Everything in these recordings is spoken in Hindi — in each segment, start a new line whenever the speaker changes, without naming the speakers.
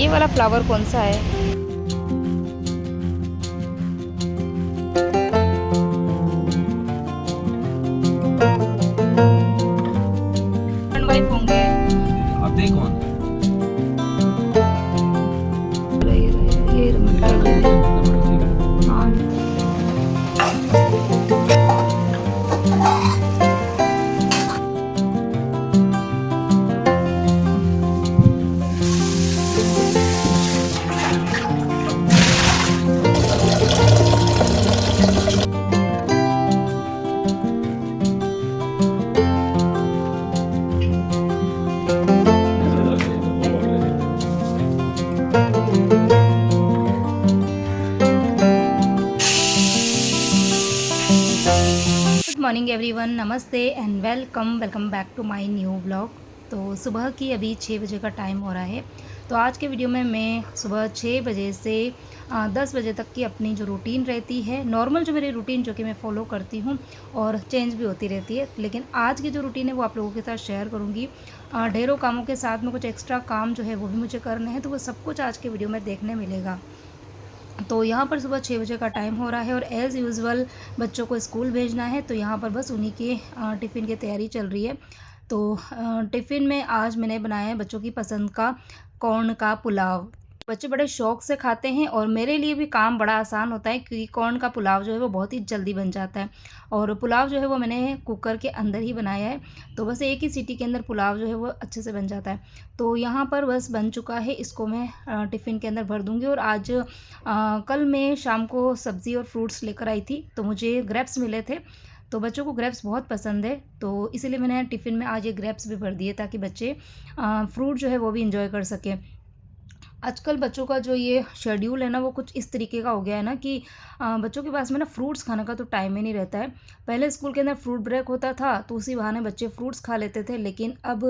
ये वाला फ्लावर कौन सा है? वाइफ होंगे।
अब देख कौन
ये मॉर्निंग एवरीवन, नमस्ते and welcome back to my new blog. तो सुबह की अभी 6 बजे का टाइम हो रहा है। तो आज के वीडियो में मैं सुबह 6 बजे से 10 बजे तक की अपनी जो रूटीन रहती है, नॉर्मल जो मेरी रूटीन जो कि मैं फ़ॉलो करती हूँ और चेंज भी होती रहती है, लेकिन आज की जो रूटीन है वो आप लोगों के साथ शेयर करूँगी। ढेरों कामों के साथ में कुछ एक्स्ट्रा काम जो है वो भी मुझे करने हैं, तो वो सब कुछ आज के वीडियो में देखने मिलेगा। तो यहाँ पर सुबह 6 बजे का टाइम हो रहा है और एज़ यूज़ुअल बच्चों को स्कूल भेजना है, तो यहाँ पर बस उन्हीं के टिफ़िन की तैयारी चल रही है। तो टिफ़िन में आज मैंने बनाया है बच्चों की पसंद का कॉर्न का पुलाव। बच्चे बड़े शौक़ से खाते हैं और मेरे लिए भी काम बड़ा आसान होता है, क्योंकि कॉर्न का पुलाव जो है वो बहुत ही जल्दी बन जाता है। और पुलाव जो है वो मैंने कुकर के अंदर ही बनाया है, तो बस एक ही सीटी के अंदर पुलाव जो है वो अच्छे से बन जाता है। तो यहाँ पर बस बन चुका है, इसको मैं टिफ़िन के अंदर भर दूँगी। और आज कल मैं शाम को सब्ज़ी और फ्रूट्स लेकर आई थी, तो मुझे ग्रेप्स मिले थे। तो बच्चों को ग्रेप्स बहुत पसंद है, तो इसीलिए मैंने टिफ़िन में आज ये ग्रेप्स भी भर दिए, ताकि बच्चे फ्रूट जो है वो भी इंजॉय कर सकें। आजकल बच्चों का जो ये शेड्यूल है ना, वो कुछ इस तरीके का हो गया है ना कि बच्चों के पास में ना फ्रूट्स खाने का तो टाइम ही नहीं रहता है। पहले स्कूल के अंदर फ्रूट ब्रेक होता था, तो उसी बहाने बच्चे फ्रूट्स खा लेते थे, लेकिन अब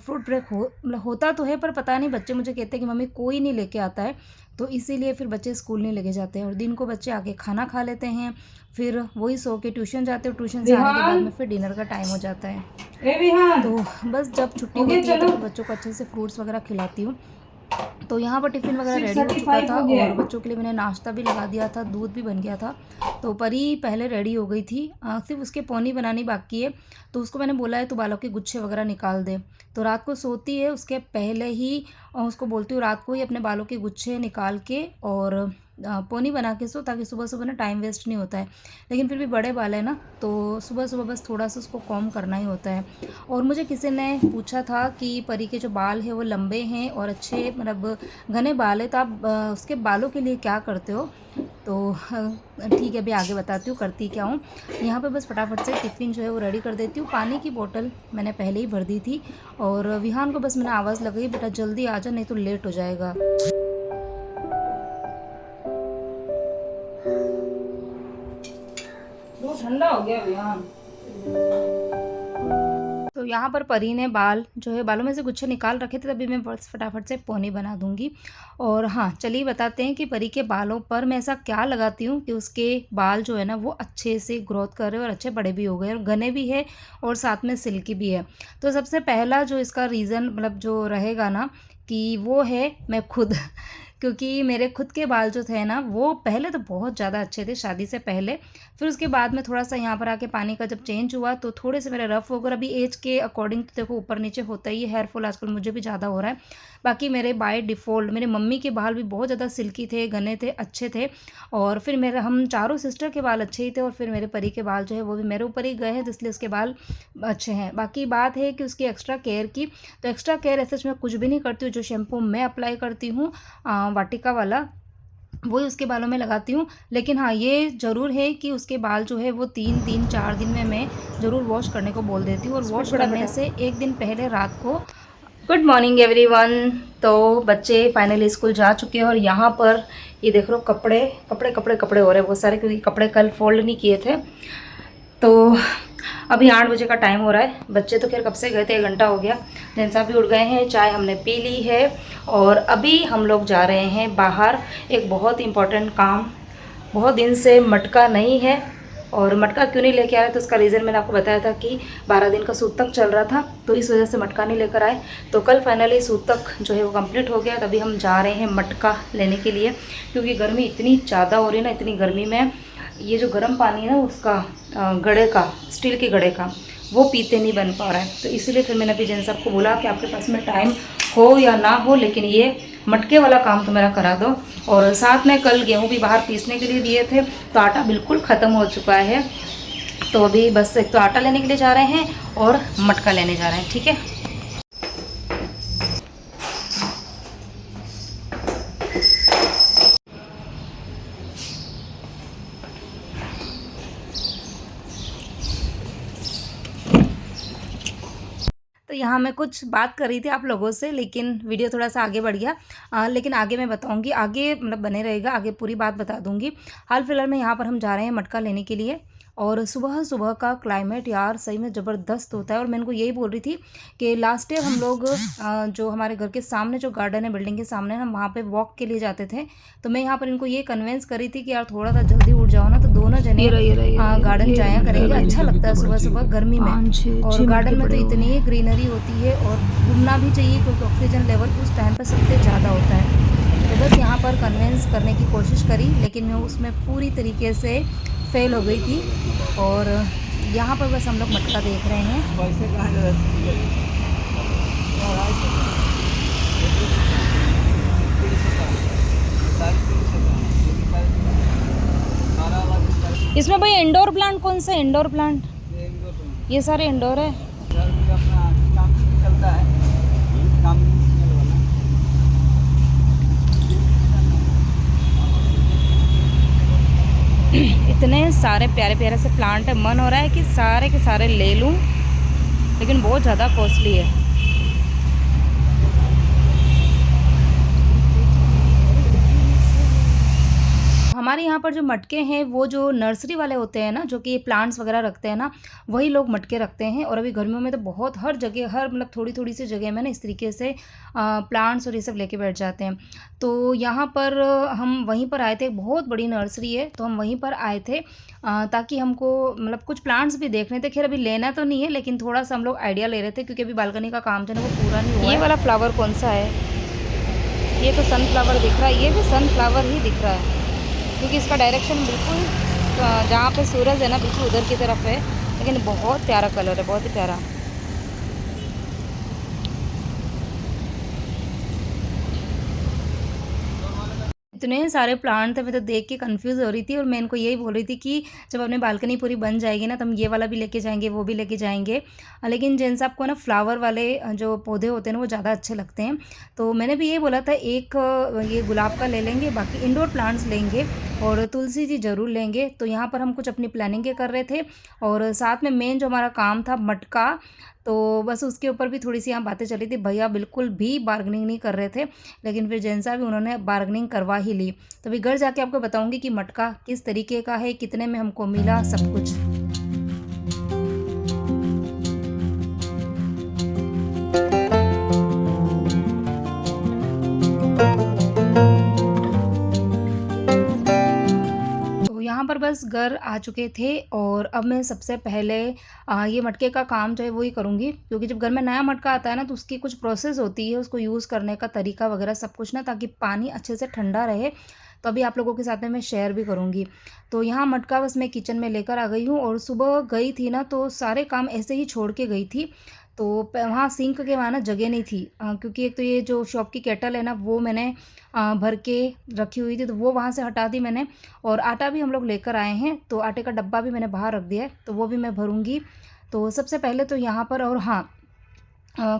फ्रूट ब्रेक मतलब होता तो है, पर पता नहीं बच्चे मुझे कहते हैं कि मम्मी कोई नहीं लेके आता है, तो इसीलिए फिर बच्चे स्कूल नहीं लेके जाते हैं। और दिन को बच्चे आके खाना खा लेते हैं, फिर वही सो के ट्यूशन जाते हो, ट्यूशन से आने के बाद में फिर डिनर का टाइम हो जाता है। तो बस जब छुट्टी होती है तो बच्चों को अच्छे से फ्रूट्स वगैरह खिलाती हूँ। तो यहाँ पर टिफ़िन वगैरह रेडी हो चुका था और बच्चों के लिए मैंने नाश्ता भी लगा दिया था, दूध भी बन गया था। तो परी पहले रेडी हो गई थी, सिर्फ उसके पौनी बनानी बाकी है। तो उसको मैंने बोला है तो बालों के गुच्छे वगैरह निकाल दे। तो रात को सोती है उसके पहले ही उसको बोलती हूँ रात को ही अपने बालों के गुच्छे निकाल के और पौनी बना के सो, ताकि सुबह सुबह ना टाइम वेस्ट नहीं होता है। लेकिन फिर भी बड़े बाल है ना, तो सुबह सुबह बस थोड़ा सा उसको कॉम करना ही होता है। और मुझे किसी ने पूछा था कि परी के जो बाल है वो लंबे हैं और अच्छे मतलब घने बाल है, तो आप उसके बालों के लिए क्या करते हो? तो ठीक है, अभी आगे बताती हूँ करती क्या हूँ। यहाँ पे बस फटाफट से टिफ़िन जो है वो रेडी कर देती हूँ। पानी की बोतल मैंने पहले ही भर दी थी और विहान को बस मैंने आवाज़ लगाई, बेटा जल्दी आ जा नहीं तो लेट हो जाएगा। ठंडा हो गया विहान। तो यहाँ पर परी ने बाल जो है बालों में से गुच्छे निकाल रखे थे, तभी मैं बस फटाफट से पौनी बना दूंगी। और हाँ, चलिए बताते हैं कि परी के बालों पर मैं ऐसा क्या लगाती हूँ कि उसके बाल जो है ना वो अच्छे से ग्रोथ कर रहे हैं और अच्छे बड़े भी हो गए और घने भी है और साथ में सिल्की भी है। तो सबसे पहला जो इसका रीज़न मतलब जो रहेगा ना कि वो है मैं खुद क्योंकि मेरे खुद के बाल जो थे ना वो पहले तो बहुत ज़्यादा अच्छे थे शादी से पहले, फिर उसके बाद में थोड़ा सा यहाँ पर आके पानी का जब चेंज हुआ तो थोड़े से मेरे रफ़ हो गए। अभी एज के अकॉर्डिंग तो देखो ऊपर नीचे होता ही है, हेयर फॉल आजकल मुझे भी ज़्यादा हो रहा है। बाकी मेरे बाय डिफ़ॉल्ट मेरे मम्मी के बाल भी बहुत ज़्यादा सिल्की थे, घने थे, अच्छे थे। और फिर मेरे हम चारों सिस्टर के बाल अच्छे ही थे और फिर मेरे परी के बाल जो है वो भी मेरे ऊपर ही गए हैं, तो इसलिए उसके बाल अच्छे हैं। बाकी बात है कि उसकी एक्स्ट्रा केयर की, तो एक्स्ट्रा केयर ऐसे मैं कुछ भी नहीं करती हूँ। जो शैम्पू मैं अप्लाई करती हूँ वाटिका वाला, वही उसके बालों में लगाती हूँ। लेकिन हाँ, ये ज़रूर है कि उसके बाल जो है वो 3-4 दिन में मैं ज़रूर वॉश करने को बोल देती हूँ। और वॉश करने से एक दिन पहले रात को। Good morning everyone. तो बच्चे फाइनली स्कूल जा चुके हैं और यहाँ पर ये देख लो कपड़े कपड़े कपड़े कपड़े हो रहे हैं बहुत सारे, क्योंकि कपड़े कल फोल्ड नहीं किए थे। तो अभी 8 बजे का टाइम हो रहा है। बच्चे तो खैर कब से गए थे, 1 घंटा हो गया। जैसा भी उठ गए हैं, चाय हमने पी ली है और अभी हम लोग जा रहे हैं बाहर। एक बहुत इम्पॉर्टेंट काम, बहुत दिन से मटका नहीं है और मटका क्यों नहीं लेके आ रहे तो उसका रीज़न मैंने आपको बताया था कि 12 दिन का सूतक चल रहा था, तो इस वजह से मटका नहीं लेकर आए। तो कल फाइनली सूतक जो है वो कंप्लीट हो गया, तभी हम जा रहे हैं मटका लेने के लिए, क्योंकि गर्मी इतनी ज़्यादा हो रही है ना, इतनी गर्मी में ये जो गर्म पानी है ना उसका घड़े का, स्टील के घड़े का, वो पीते नहीं बन पा रहा है। तो इसीलिए फिर मैंने जैन साहब को बोला कि आपके पास में टाइम हो या ना हो, लेकिन ये मटके वाला काम तो मेरा करा दो। और साथ में कल गेहूं भी बाहर पीसने के लिए दिए थे, तो आटा बिल्कुल ख़त्म हो चुका है। तो अभी बस एक तो आटा लेने के लिए जा रहे हैं और मटका लेने जा रहे हैं, ठीक है। तो यहाँ मैं कुछ बात कर रही थी आप लोगों से, लेकिन वीडियो थोड़ा सा आगे बढ़ गया। लेकिन आगे मैं बताऊँगी, आगे मतलब बने रहेगा, आगे पूरी बात बता दूँगी। हाल फिलहाल में यहाँ पर हम जा रहे हैं मटका लेने के लिए, और सुबह सुबह का क्लाइमेट यार सही में ज़बरदस्त होता है। और मैं इनको यही बोल रही थी कि लास्ट ईयर हम लोग जो हमारे घर के सामने जो गार्डन है, बिल्डिंग के सामने, हम वहाँ पे वॉक के लिए जाते थे। तो मैं यहाँ पर इनको ये कन्विंस करी थी कि यार थोड़ा सा जल्दी उठ जाओ ना, तो दोनों जने गार्डन जाया करेंगे। अच्छा लगता है सुबह सुबह गर्मी में, और गार्डन में तो इतनी ग्रीनरी होती है, और घूमना भी चाहिए क्योंकि ऑक्सीजन लेवल उस टाइम पर सबसे ज़्यादा होता है। तो बस यहाँ पर कन्विंस करने की कोशिश करी, लेकिन मैं उसमें पूरी तरीके से फेल हो गई थी। और यहाँ पर बस हम लोग मटका देख रहे हैं। इसमें भाई इंडोर प्लांट कौन सा? इंडोर प्लांट ये सारे इंडोर है। इतने सारे प्यारे प्यारे से प्लांट है, मन हो रहा है कि सारे के सारे ले लूं, लेकिन बहुत ज़्यादा कॉस्टली है। हमारे यहाँ पर जो मटके हैं वो जो नर्सरी वाले होते हैं ना, जो कि प्लांट्स वगैरह रखते हैं ना, वही लोग मटके रखते हैं। और अभी गर्मियों में तो बहुत हर जगह, हर मतलब थोड़ी थोड़ी सी जगह में ना इस तरीके से प्लांट्स और ये सब लेके बैठ जाते हैं। तो यहाँ पर हम वहीं पर आए थे, एक बहुत बड़ी नर्सरी है, तो हम वहीं पर आए थे ताकि हमको मतलब कुछ प्लांट्स भी देखने थे। खैर अभी लेना तो नहीं है, लेकिन थोड़ा सा हम लोग आइडिया ले रहे थे, क्योंकि अभी बालकनी का काम जो है वो पूरा नहीं हुआ है। ये वाला फ्लावर कौन सा है? ये तो सनफ्लावर दिख रहा है, ये भी सनफ्लावर ही दिख रहा है, क्योंकि इसका डायरेक्शन बिल्कुल जहाँ पे सूरज है ना बिल्कुल उधर की तरफ है। लेकिन बहुत प्यारा कलर है, बहुत ही प्यारा। इतने सारे प्लांट थे, मैं तो देख के कंफ्यूज हो रही थी। और मैं इनको यही बोल रही थी कि जब अपनी बालकनी पूरी बन जाएगी ना, तो हम ये वाला भी लेके जाएंगे, वो भी लेके जाएंगे। लेकिन जिन साहब को ना फ्लावर वाले जो पौधे होते हैं ना वो ज़्यादा अच्छे लगते हैं, तो मैंने भी यही बोला था एक ये गुलाब का ले लेंगे, बाकी इंडोर प्लांट्स लेंगे, और तुलसी जी ज़रूर लेंगे। तो यहाँ पर हम कुछ अपनी प्लानिंग कर रहे थे, और साथ में मेन जो हमारा काम था मटका, तो बस उसके ऊपर भी थोड़ी सी यहाँ बातें चली थी। भैया बिल्कुल भी बार्गेनिंग नहीं कर रहे थे, लेकिन फिर जैन साहब भी उन्होंने बार्गेनिंग करवा ही ली। तो अभी घर जाके आपको बताऊंगी कि मटका किस तरीके का है, कितने में हमको मिला, सब कुछ। यहाँ पर बस घर आ चुके थे, और अब मैं सबसे पहले ये मटके का काम जो है वही करूँगी, क्योंकि जब घर में नया मटका आता है ना, तो उसकी कुछ प्रोसेस होती है, उसको यूज़ करने का तरीका वगैरह सब कुछ ना, ताकि पानी अच्छे से ठंडा रहे। तो अभी आप लोगों के साथ में मैं शेयर भी करूँगी। तो यहाँ मटका बस मैं किचन में लेकर आ गई हूँ, और सुबह गई थी ना तो सारे काम ऐसे ही छोड़ के गई थी। तो वहाँ सिंक के वहाँ ना जगह नहीं थी, क्योंकि एक तो ये जो शॉप की केटल है ना वो मैंने भर के रखी हुई थी, तो वो वहाँ से हटा दी मैंने। और आटा भी हम लोग लेकर आए हैं, तो आटे का डब्बा भी मैंने बाहर रख दिया है, तो वो भी मैं भरूँगी। तो सबसे पहले तो यहाँ पर, और हाँ,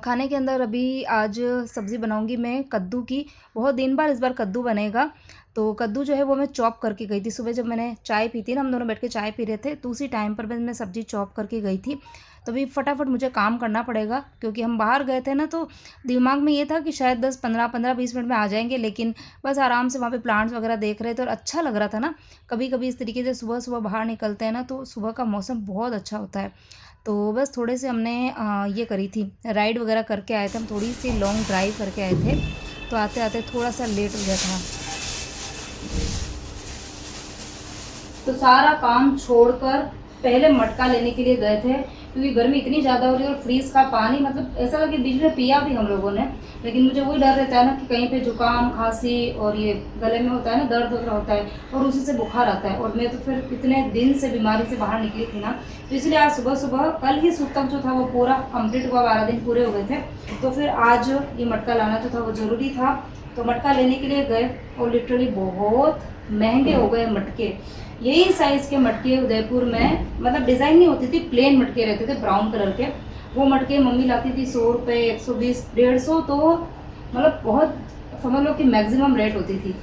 खाने के अंदर अभी आज सब्ज़ी बनाऊंगी मैं कद्दू की। बहुत दिन बाद इस बार कद्दू बनेगा। तो कद्दू जो है वो मैं चॉप करके गई थी सुबह, जब मैंने चाय पी थी ना, हम दोनों बैठ के चाय पी रहे थे, तो उसी टाइम पर मैं सब्ज़ी चॉप करके गई थी। तो अभी फटाफट मुझे काम करना पड़ेगा, क्योंकि हम बाहर गए थे ना, तो दिमाग में ये था कि शायद 10-15 20 मिनट में आ जाएंगे, लेकिन बस आराम से वहाँ पे प्लांट्स वगैरह देख रहे थे, और अच्छा लग रहा था ना। कभी कभी इस तरीके से सुबह सुबह बाहर निकलते हैं ना, तो सुबह का मौसम बहुत अच्छा होता है। तो बस थोड़े से हमने ये करी थी, राइड वगैरह करके आए थे हम, थोड़ी सी लॉन्ग ड्राइव करके आए थे, तो आते आते थोड़ा सा लेट हो गया था। तो सारा काम छोड़कर पहले मटका लेने के लिए गए थे, क्योंकि गर्मी इतनी ज़्यादा हो रही है और फ्रीज का पानी मतलब ऐसा लगे बीच में पिया भी हम लोगों ने, लेकिन मुझे वही डर रहता है ना कि कहीं पे जुकाम खांसी और ये गले में होता है ना दर्द वगैरह होता है और उसी से बुखार आता है, और मैं तो फिर इतने दिन से बीमारी से बाहर निकली थी ना, तो इसलिए आज सुबह सुबह कल ही सूतक जो था वो पूरा कंप्लीट हुआ, 12 दिन पूरे हो गए थे, तो फिर आज ये मटका लाना जो था वो ज़रूरी था। तो मटका लेने के लिए गए और लिटरली बहुत महंगे हो गए मटके। यही साइज़ के मटके उदयपुर में मतलब डिज़ाइन नहीं होती थी, प्लेन मटके रहते थे ब्राउन कलर के, वो मटके मम्मी लाती थी 100 रुपये, 120, 150, तो मतलब बहुत समझ लो कि मैक्सिमम रेट होती थी।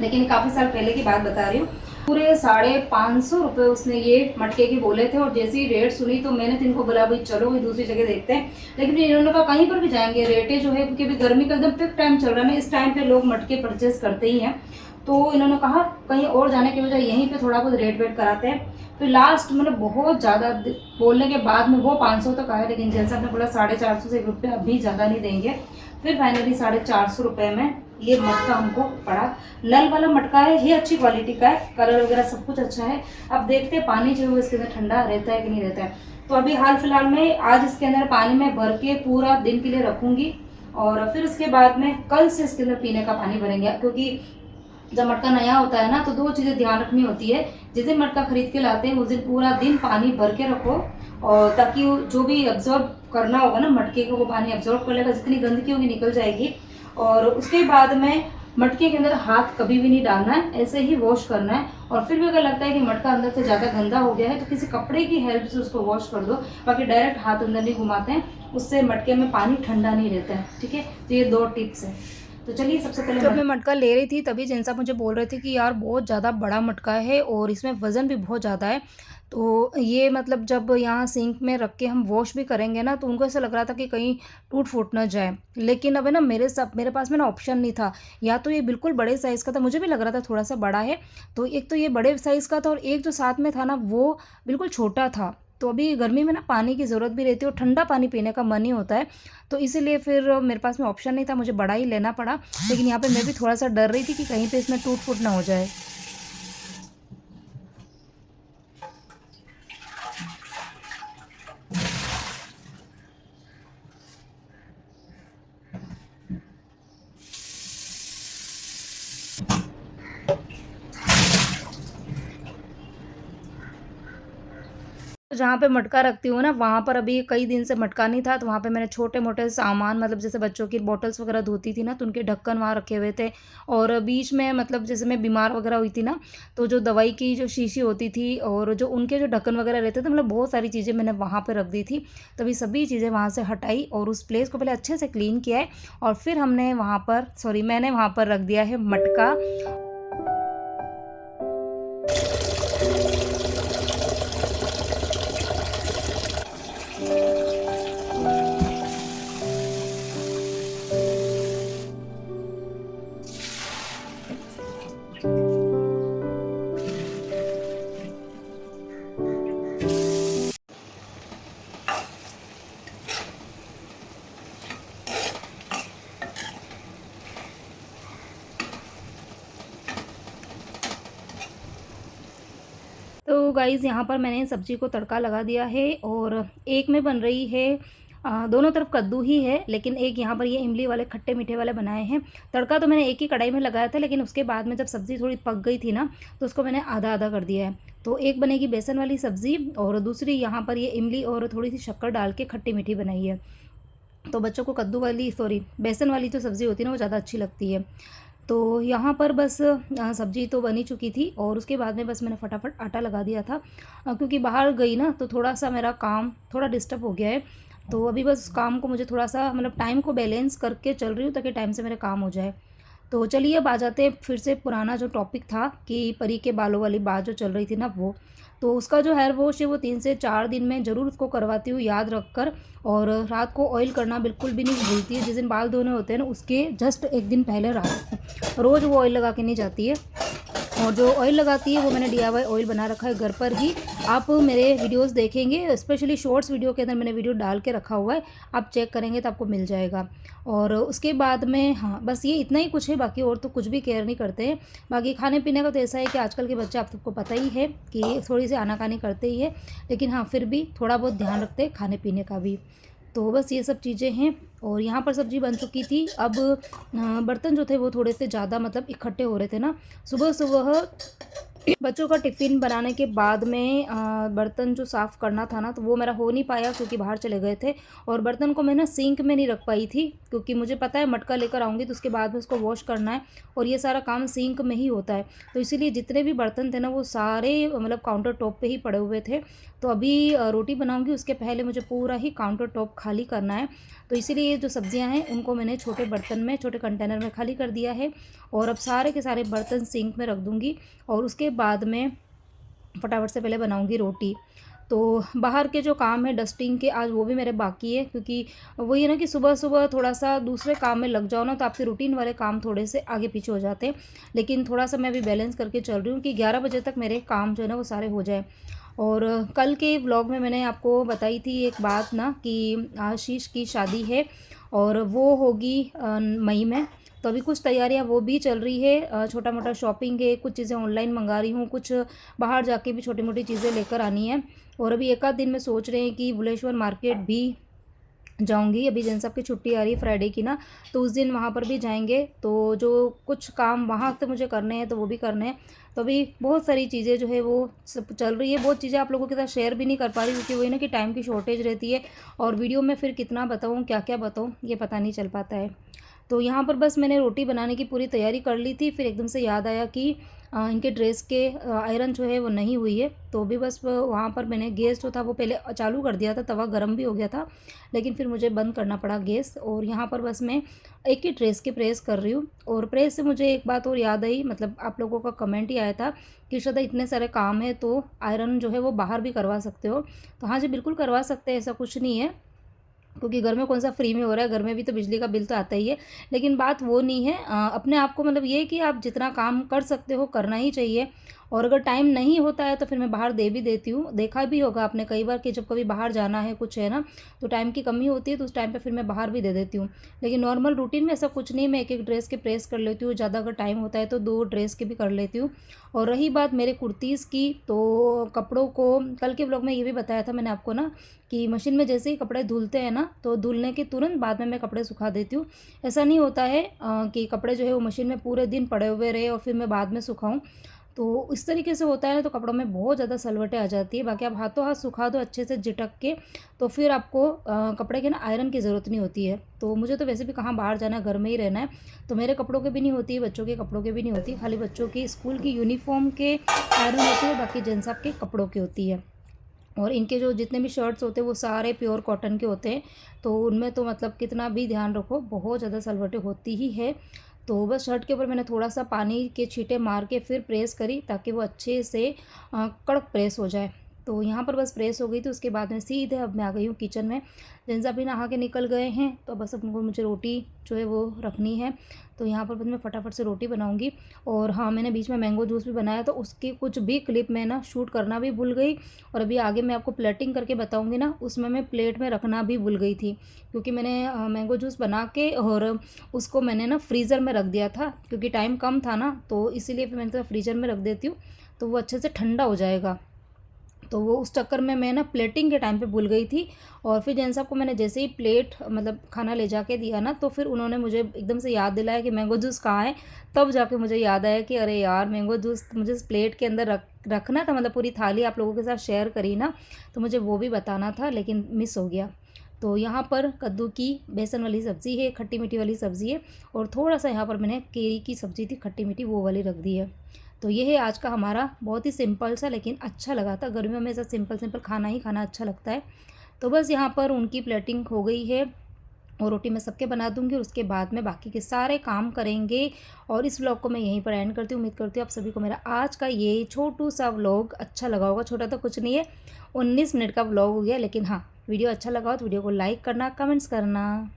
लेकिन काफ़ी साल पहले की बात बता रही हूँ, पूरे 550 रुपये उसने ये मटके के बोले थे, और जैसे ही रेट सुनी तो मैंने तो इनको बोला भाई चलो भाई दूसरी जगह देखते हैं, लेकिन इन्होंने कहा कहीं पर भी जाएंगे रेटें जो है, क्योंकि अभी गर्मी का एकदम पिक टाइम चल रहा है ना, इस टाइम पे लोग मटके परचेज करते ही हैं, तो इन्होंने कहा कहीं और जाने के बजाय यहीं पे थोड़ा बहुत रेट वेट कराते हैं। फिर लास्ट मतलब बहुत ज़्यादा बोलने के बाद में वो 500 तक आया, लेकिन जैसा आपने बोला 450 से रुपये अभी ज़्यादा नहीं देंगे। फिर फाइनली 450 रुपये में ये मटका हमको पड़ा। नल वाला मटका है, ये अच्छी क्वालिटी का है, कलर वगैरह सब कुछ अच्छा है। अब देखते हैं पानी जो है इसके अंदर ठंडा रहता है कि नहीं रहता है। तो अभी हाल फिलहाल में आज इसके अंदर पानी में भर के पूरा दिन के लिए रखूँगी, और फिर उसके बाद में कल से इसके अंदर पीने का पानी भरेंगे, क्योंकि जब मटका नया होता है ना तो 2 चीज़ें ध्यान रखनी होती है। जिस दिन मटका खरीद के लाते हैं उस दिन पूरा दिन पानी भर के रखो, और ताकि वो जो भी एब्जॉर्ब करना होगा ना मटके को, वो पानी एब्जॉर्ब कर लेगा, जितनी गंदगी होगी निकल जाएगी। और उसके बाद में मटके के अंदर हाथ कभी भी नहीं डालना है, ऐसे ही वॉश करना है। और फिर भी अगर लगता है कि मटका अंदर से ज़्यादा गंदा हो गया है तो किसी कपड़े की हेल्प से उसको वॉश कर दो, बाकी डायरेक्ट हाथ अंदर नहीं घुमाते हैं, उससे मटके में पानी ठंडा नहीं रहता है। ठीक है, तो ये 2 टिप्स है। तो चलिए सबसे पहले जब मैं मटका ले रही थी तभी जेंट्स साहब मुझे बोल रहे थे कि यार बहुत ज़्यादा बड़ा मटका है और इसमें वज़न भी बहुत ज़्यादा है, तो ये मतलब जब यहाँ सिंक में रख के हम वॉश भी करेंगे ना तो उनको ऐसा लग रहा था कि कहीं टूट फूट ना जाए। लेकिन अब है ना मेरे पास में ना ऑप्शन नहीं था, या तो ये बिल्कुल बड़े साइज़ का था, मुझे भी लग रहा था थोड़ा सा बड़ा है, तो एक तो ये बड़े साइज़ का था और एक जो साथ में था ना वो बिल्कुल छोटा था। तो अभी गर्मी में ना पानी की ज़रूरत भी रहती है और ठंडा पानी पीने का मन ही होता है, तो इसीलिए फिर मेरे पास में ऑप्शन नहीं था, मुझे बड़ा ही लेना पड़ा। लेकिन यहाँ पे मैं भी थोड़ा सा डर रही थी कि कहीं पे इसमें टूट फूट ना हो जाए। जहाँ पे मटका रखती हूँ ना वहाँ पर अभी कई दिन से मटका नहीं था, तो वहाँ पे मैंने छोटे-मोटे सामान मतलब जैसे बच्चों की बॉटल्स वगैरह धोती थी ना तो उनके ढक्कन वहाँ रखे हुए थे। और बीच में मतलब जैसे मैं बीमार वगैरह हुई थी ना, तो जो दवाई की जो शीशी होती थी और जो उनके जो ढक्कन वगैरह रहते थे, मतलब बहुत सारी चीज़ें मैंने वहाँ पे रख दी थी। तभी सभी चीज़ें वहाँ से हटाई और उस प्लेस को पहले अच्छे से क्लीन किया है, और फिर मैंने वहाँ पर रख दिया है मटका। तो गाइज़ यहाँ पर मैंने सब्ज़ी को तड़का लगा दिया है, और एक में बन रही है दोनों तरफ कद्दू ही है, लेकिन एक यहाँ पर ये इमली वाले खट्टे मीठे वाले बनाए हैं। तड़का तो मैंने एक ही कढ़ाई में लगाया था, लेकिन उसके बाद में जब सब्ज़ी थोड़ी पक गई थी ना तो उसको मैंने आधा आधा कर दिया है। तो एक बनेगी बेसन वाली सब्ज़ी और दूसरी यहाँ पर ये इमली और थोड़ी सी शक्कर डाल के खट्टी मीठी बनाई है। तो बच्चों को बेसन वाली जो सब्ज़ी होती है ना वो ज़्यादा अच्छी लगती है। तो यहाँ पर बस सब्ज़ी तो बनी चुकी थी और उसके बाद में बस मैंने फटाफट आटा लगा दिया था, क्योंकि बाहर गई ना तो थोड़ा सा मेरा काम थोड़ा डिस्टर्ब हो गया है। तो अभी बस काम को मुझे थोड़ा सा मतलब टाइम को बैलेंस करके चल रही हूँ ताकि टाइम से मेरे काम हो जाए। तो चलिए अब आ जाते हैं फिर से पुराना जो टॉपिक था कि परी के बालों वाली बात जो चल रही थी ना वो। तो उसका जो हेयर वॉश है वो 3 से 4 दिन में ज़रूर उसको करवाती हूँ याद रख कर, और रात को ऑयल करना बिल्कुल भी नहीं भूलती है। जिस दिन बाल धोने होते हैं ना उसके जस्ट एक दिन पहले रात को रोज़ वो ऑयल लगा के नहीं जाती है, और जो ऑयल लगाती है वो मैंने DIY ऑयल बना रखा है घर पर ही, आप मेरे वीडियोस देखेंगे, स्पेशली शॉर्ट्स वीडियो के अंदर मैंने वीडियो डाल के रखा हुआ है, आप चेक करेंगे तो आपको मिल जाएगा। और उसके बाद में हाँ, बस ये इतना ही कुछ है, बाकी और तो कुछ भी केयर नहीं करते हैं। बाकी खाने-पीने का तो ऐसा है कि आजकल के बच्चे, आप सबको पता ही है कि थोड़ी-सी आनाकानी करते ही है, लेकिन हाँ, फिर भी थोड़ा बहुत ध्यान रखते हैं खाने-पीने का भी। तो बस ये सब चीज़ें हैं। और यहाँ पर सब्ज़ी बन चुकी थी। अब बर्तन जो थे वो थोड़े से ज़्यादा मतलब इकट्ठे हो रहे थे ना, सुबह-सुबह बच्चों का टिफ़िन बनाने के बाद में बर्तन जो साफ़ करना था ना, तो वो मेरा हो नहीं पाया क्योंकि बाहर चले गए थे। और बर्तन को मैं ना सिंक में नहीं रख पाई थी, क्योंकि मुझे पता है मटका लेकर आऊँगी तो उसके बाद में उसको वॉश करना है, और ये सारा काम सिंक में ही होता है। तो इसीलिए जितने भी बर्तन थे ना, वो सारे मतलब काउंटर टॉप पे ही पड़े हुए थे। तो अभी रोटी बनाऊँगी, उसके पहले मुझे पूरा ही काउंटर टॉप खाली करना है। तो इसीलिए ये जो सब्ज़ियाँ हैं उनको मैंने छोटे बर्तन में, छोटे कंटेनर में खाली कर दिया है। और अब सारे के सारे बर्तन सिंक में रख दूँगी, और उसके बाद में फटाफट से पहले बनाऊँगी रोटी। तो बाहर के जो काम है डस्टिंग के, आज वो भी मेरे बाकी है, क्योंकि वही है ना कि सुबह-सुबह थोड़ा-सा दूसरे काम में लग जाओ ना, तो आपके रूटीन वाले काम थोड़े से आगे-पीछे हो जाते हैं। लेकिन थोड़ा-सा मैं अभी बैलेंस करके चल रही हूँ कि 11 बजे तक मेरे काम जो है ना वो सारे हो जाएँ। और कल के व्लॉग में मैंने आपको बताई थी एक बात ना, कि आशीष की शादी है और वो होगी मई में। तो अभी कुछ तैयारियां वो भी चल रही है, छोटा मोटा शॉपिंग है, कुछ चीज़ें ऑनलाइन मंगा रही हूँ, कुछ बाहर जाके भी छोटी मोटी चीज़ें लेकर आनी है। और अभी एक आध दिन में सोच रहे हैं कि बुलेश्वर मार्केट भी जाऊंगी। अभी जैन साहब की छुट्टी आ रही है फ्राइडे की ना, तो उस दिन वहाँ पर भी जाएंगे। तो जो कुछ काम वहाँ से मुझे करने हैं तो वो भी करने हैं। तो अभी बहुत सारी चीज़ें जो है वो सब चल रही है। बहुत चीज़ें आप लोगों के साथ शेयर भी नहीं कर पा रही, क्योंकि वही ना कि टाइम की शॉर्टेज रहती है, और वीडियो में फिर कितना बताऊँ, क्या क्या बताऊँ, ये पता नहीं चल पाता है। तो यहाँ पर बस मैंने रोटी बनाने की पूरी तैयारी कर ली थी, फिर एकदम से याद आया कि इनके ड्रेस के आयरन जो है वो नहीं हुई है। तो भी बस वहाँ पर मैंने गैस जो था वो पहले चालू कर दिया था, तवा गर्म भी हो गया था, लेकिन फिर मुझे बंद करना पड़ा गैस। और यहाँ पर बस मैं एक ही ड्रेस की प्रेस कर रही हूँ। और प्रेस से मुझे एक बात और याद आई, मतलब आप लोगों का कमेंट ही आया था कि श्रद्धा इतने सारे काम है तो आयरन जो है वो बाहर भी करवा सकते हो। तो हाँ जी, बिल्कुल करवा सकते हैं, ऐसा कुछ नहीं है, क्योंकि घर में कौन सा फ्री में हो रहा है, घर में भी तो बिजली का बिल तो आता ही है। लेकिन बात वो नहीं है, अपने आप को मतलब ये है कि आप जितना काम कर सकते हो करना ही चाहिए। और अगर टाइम नहीं होता है तो फिर मैं बाहर दे भी देती हूँ। देखा भी होगा आपने कई बार कि जब कभी बाहर जाना है कुछ है ना, तो टाइम की कमी होती है, तो उस टाइम पे फिर मैं बाहर भी दे देती हूँ। लेकिन नॉर्मल रूटीन में ऐसा कुछ नहीं, मैं एक एक ड्रेस के प्रेस कर लेती हूँ, ज़्यादा अगर टाइम होता है तो दो ड्रेस के भी कर लेती हूँ। और रही बात मेरे कुर्तीज़ की, तो कपड़ों को कल के ब्लॉग में ये भी बताया था मैंने आपको ना, कि मशीन में जैसे ही कपड़े धुलते हैं ना, तो धुलने के तुरंत बाद में मैं कपड़े सुखा देती हूँ। ऐसा नहीं होता है कि कपड़े जो है वो मशीन में पूरे दिन पड़े हुए रहे और फिर मैं बाद में सुखाऊँ। तो इस तरीके से होता है ना, तो कपड़ों में बहुत ज़्यादा सलवटें आ जाती है। बाकी आप हाथों हाथ सुखा दो अच्छे से झिटक के, तो फिर आपको कपड़े के ना आयरन की ज़रूरत नहीं होती है। तो मुझे तो वैसे भी कहाँ बाहर जाना है, घर में ही रहना है, तो मेरे कपड़ों के भी नहीं होती है, बच्चों के कपड़ों के भी नहीं होती, खाली बच्चों की स्कूल की यूनिफॉर्म के आयरन होती है, बाकी जेंट्स आपके कपड़ों की होती है। और इनके जो जितने भी शर्ट्स होते हैं वो सारे प्योर कॉटन के होते हैं, तो उनमें तो मतलब कितना भी ध्यान रखो बहुत ज़्यादा सलवटें होती ही है। तो बस शर्ट के ऊपर मैंने थोड़ा सा पानी के छींटे मार के फिर प्रेस करी, ताकि वो अच्छे से कड़क प्रेस हो जाए। तो यहाँ पर बस प्रेस हो गई थी। उसके बाद में सीधे अब मैं आ गई हूँ किचन में। जेंट्स भी नहा के निकल गए हैं, तो बस अब उनको मुझे रोटी जो है वो रखनी है। तो यहाँ पर बस मैं फटाफट से रोटी बनाऊँगी। और हाँ, मैंने बीच में मैंगो जूस भी बनाया, तो उसकी कुछ भी क्लिप मैं ना शूट करना भी भूल गई। और अभी आगे मैं आपको प्लेटिंग करके बताऊँगी ना, उसमें मैं प्लेट में रखना भी भूल गई थी, क्योंकि मैंने मैंगो जूस बना के और उसको मैंने ना फ्रीज़र में रख दिया था, क्योंकि टाइम कम था ना, तो इसीलिए फिर मैंने तो फ्रीज़र में रख देती हूँ, तो वो अच्छे से ठंडा हो जाएगा। तो वो उस चक्कर में मैं ना प्लेटिंग के टाइम पे भूल गई थी। और फिर जैन साहब को मैंने जैसे ही प्लेट मतलब खाना ले जाके दिया ना, तो फिर उन्होंने मुझे एकदम से याद दिलाया कि मैंगो जूस कहाँ है। तब जाके मुझे याद आया कि अरे यार, मैंगो जूस मुझे इस प्लेट के अंदर रखना था, मतलब पूरी थाली आप लोगों के साथ शेयर करी ना, तो मुझे वो भी बताना था, लेकिन मिस हो गया। तो यहाँ पर कद्दू की बेसन वाली सब्ज़ी है, खट्टी मीठी वाली सब्ज़ी है, और थोड़ा सा यहाँ पर मैंने केरी की सब्ज़ी थी खट्टी मीठी, वो वाली रख दी है। तो ये है आज का हमारा बहुत ही सिंपल सा, लेकिन अच्छा लगा था। गर्मियों में ऐसा सिंपल सिंपल खाना ही खाना अच्छा लगता है। तो बस यहाँ पर उनकी प्लेटिंग हो गई है, और रोटी मैं सबके बना दूंगी, और उसके बाद में बाकी के सारे काम करेंगे। और इस व्लॉग को मैं यहीं पर एंड करती हूँ। उम्मीद करती हूँ आप सभी को मेरा आज का ये छोटू सा व्लॉग अच्छा लगा होगा। छोटा तो कुछ नहीं है, 19 मिनट का व्लॉग हो गया, लेकिन हाँ, वीडियो अच्छा लगा हो तो वीडियो को लाइक करना, कमेंट्स करना।